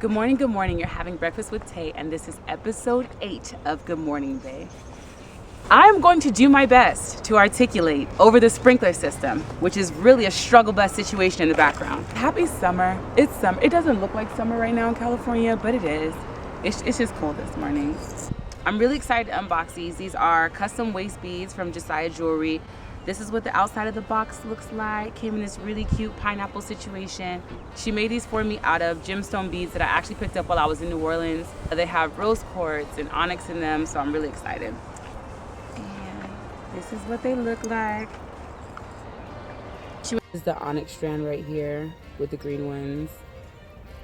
Good morning, good morning. You're having breakfast with Tay, and this is episode 8 of Good Morning Bay. I'm going to do my best to articulate over the sprinkler system, which is really a struggle bus situation in the background. Happy summer. It's summer. It doesn't look like summer right now in California, but it is. It's just cold this morning. I'm really excited to unbox these. These are custom waist beads from Jasia Jewelry. This is what the outside of the box looks like. Came in this really cute pineapple situation. She made these for me out of gemstone beads that I actually picked up while I was in New Orleans. They have rose quartz and onyx in them, so I'm really excited. And this is what they look like. This is the onyx strand right here with the green ones.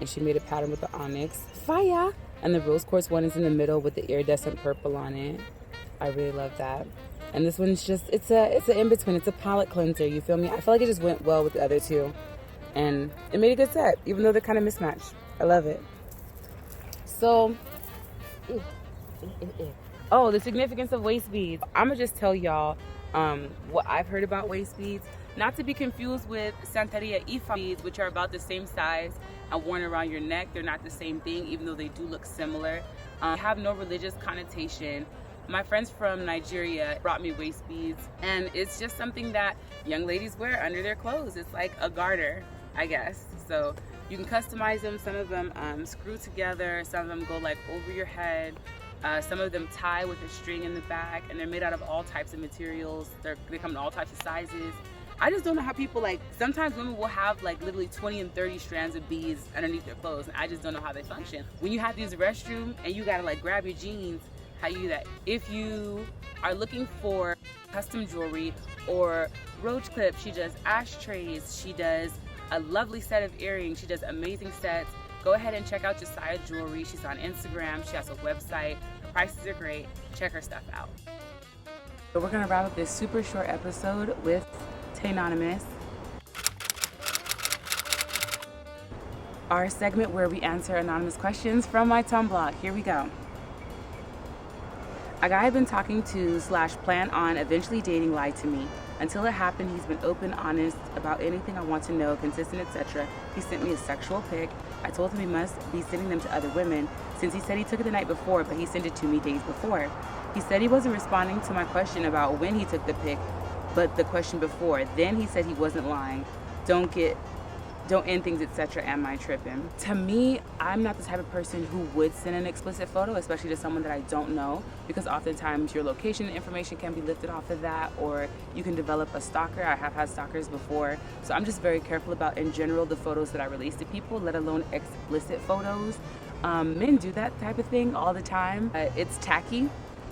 And she made a pattern with the onyx fire. And the rose quartz one is in the middle with the iridescent purple on it. I really love that. And this one's just, it's an in-between. It's a palette cleanser, you feel me? I feel like it just went well with the other two. And it made a good set, even though they're kind of mismatched. I love it. So, oh, the significance of waist beads. I'm going to just tell y'all what I've heard about waist beads. Not to be confused with Santeria Ifa beads, which are about the same size and worn around your neck. They're not the same thing, even though they do look similar. They have no religious connotation. My friends from Nigeria brought me waist beads, and it's just something that young ladies wear under their clothes. It's like a garter, I guess. So you can customize them. Some of them screw together. Some of them go like over your head. Some of them tie with a string in the back, and they're made out of all types of materials. They come in all types of sizes. I just don't know how people, like, sometimes women will have like literally 20 and 30 strands of beads underneath their clothes, and I just don't know how they function. When you have these restroom and you gotta like grab your jeans, how you do that. If you are looking for custom jewelry or roach clips, she does ashtrays, she does a lovely set of earrings, she does amazing sets. Go ahead and check out Jasia Jewelry. She's on Instagram, she has a website, her prices are great, check her stuff out. So we're gonna wrap up this super short episode with Taenonymous, our segment where we answer anonymous questions from my Tumblr blog. Here we go. A guy I've been talking to / plan on eventually dating lied to me. Until it happened, he's been open, honest about anything I want to know, consistent, etc. He sent me a sexual pic. I told him he must be sending them to other women, since he said he took it the night before, but he sent it to me days before. He said he wasn't responding to my question about when he took the pic, but the question before. Then he said he wasn't lying. Don't end things, etc. Am I tripping? To me, I'm not the type of person who would send an explicit photo, especially to someone that I don't know, because oftentimes your location information can be lifted off of that, or you can develop a stalker. I have had stalkers before, so I'm just very careful about, in general, the photos that I release to people, let alone explicit photos. Men do that type of thing all the time. It's tacky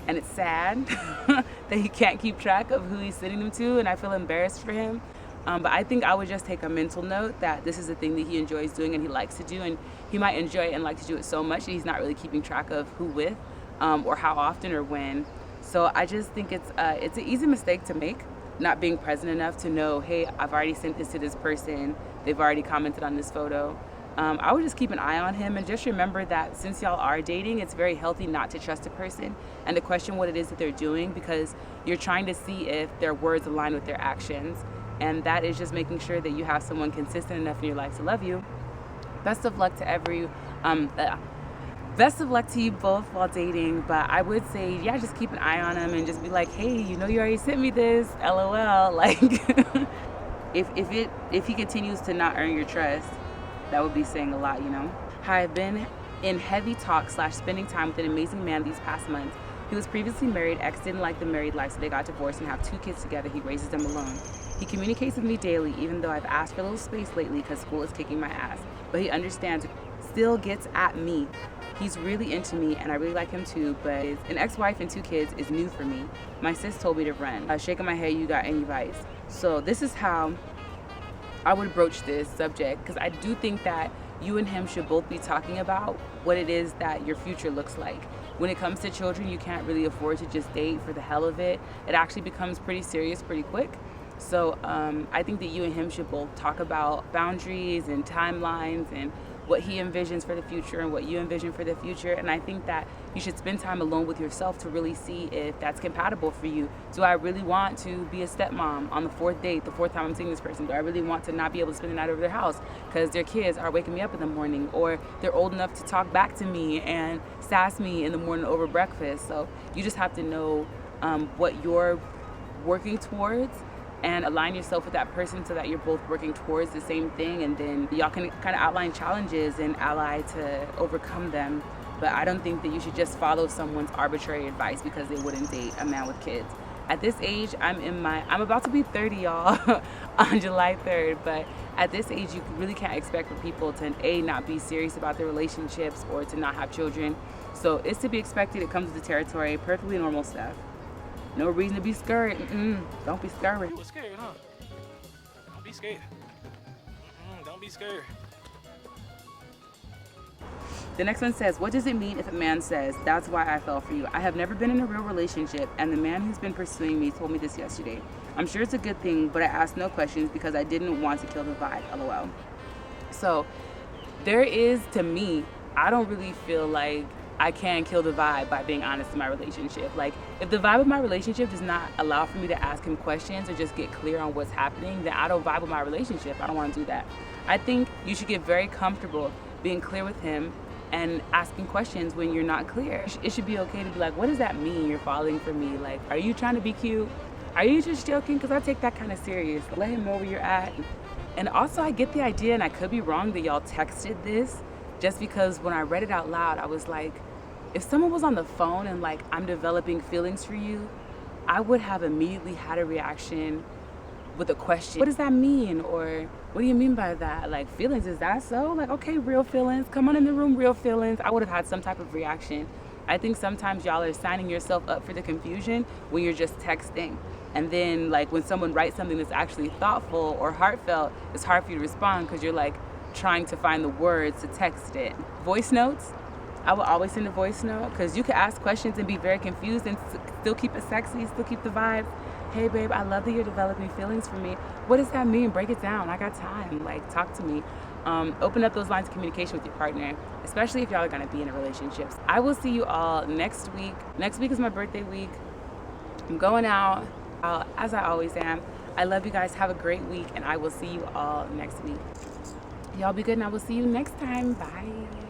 and it's sad that he can't keep track of who he's sending them to, and I feel embarrassed for him. But I think I would just take a mental note that this is a thing that he enjoys doing and he likes to do, and he might enjoy it and like to do it so much that he's not really keeping track of who with, or how often or when. So I just think it's an easy mistake to make, not being present enough to know, hey, I've already sent this to this person, they've already commented on this photo. I would just keep an eye on him, and just remember that since y'all are dating, it's very healthy not to trust a person and to question what it is that they're doing, because you're trying to see if their words align with their actions. And that is just making sure that you have someone consistent enough in your life to love you. Best of luck to best of luck to you both while dating. But I would say, yeah, just keep an eye on him and just be like, hey, you know, you already sent me this, LOL. Like, if he continues to not earn your trust, that would be saying a lot, you know. Hi, I've been in heavy talk / spending time with an amazing man these past months. He was previously married, ex didn't like the married life, so they got divorced and have 2 kids together. He raises them alone. He communicates with me daily, even though I've asked for a little space lately because school is kicking my ass. But he understands, still gets at me. He's really into me, and I really like him too, but an ex-wife and 2 kids is new for me. My sis told me to run. Shaking my head, you got any advice? So this is how I would broach this subject, because I do think that you and him should both be talking about what it is that your future looks like. When it comes to children, you can't really afford to just date for the hell of it. It actually becomes pretty serious pretty quick. So I think that you and him should both talk about boundaries and timelines and what he envisions for the future and what you envision for the future. And I think that you should spend time alone with yourself to really see if that's compatible for you. Do I really want to be a stepmom on the fourth date, the fourth time I'm seeing this person? Do I really want to not be able to spend the night over their house because their kids are waking me up in the morning, or they're old enough to talk back to me and sass me in the morning over breakfast? So you just have to know what you're working towards and align yourself with that person so that you're both working towards the same thing, and then y'all can kind of outline challenges and ally to overcome them. But I don't think that you should just follow someone's arbitrary advice because they wouldn't date a man with kids. At this age, I'm about to be 30, y'all, on July 3rd, but at this age, you really can't expect for people to, A, not be serious about their relationships or to not have children. So it's to be expected. It comes with the territory, perfectly normal stuff. No reason to be scared. Don't be scared. You were scared, huh? Don't be scared. Don't be scared. The next one says, what does it mean if a man says, that's why I fell for you? I have never been in a real relationship, and the man who's been pursuing me told me this yesterday. I'm sure it's a good thing, but I asked no questions because I didn't want to kill the vibe, LOL. So there is, to me, I don't really feel like I can kill the vibe by being honest in my relationship. Like, if the vibe of my relationship does not allow for me to ask him questions or just get clear on what's happening, then I don't vibe with my relationship. I don't want to do that. I think you should get very comfortable being clear with him and asking questions when you're not clear. It should be okay to be like, what does that mean, you're falling for me? Like, are you trying to be cute? Are you just joking? Because I take that kind of serious. Let him know where you're at. And also, I get the idea, and I could be wrong, that y'all texted this, just because when I read it out loud, I was like, if someone was on the phone and like, I'm developing feelings for you, I would have immediately had a reaction with a question. What does that mean? Or what do you mean by that? Like, feelings, is that so? Like, okay, real feelings, come on in the room, real feelings. I would have had some type of reaction. I think sometimes y'all are signing yourself up for the confusion when you're just texting. And then like when someone writes something that's actually thoughtful or heartfelt, it's hard for you to respond because you're like trying to find the words to text it. Voice notes, I will always send a voice note because you can ask questions and be very confused and still keep it sexy, still keep the vibe. Hey babe, I love that you're developing feelings for me. What does that mean? Break it down. I got time. Like, talk to me. Open up those lines of communication with your partner, especially if y'all are gonna be in a relationship. I will see you all next week. Next week is my birthday week. I'm going out, as I always am. I love you guys. Have a great week, and I will see you all next week. Y'all be good, and I will see you next time. Bye.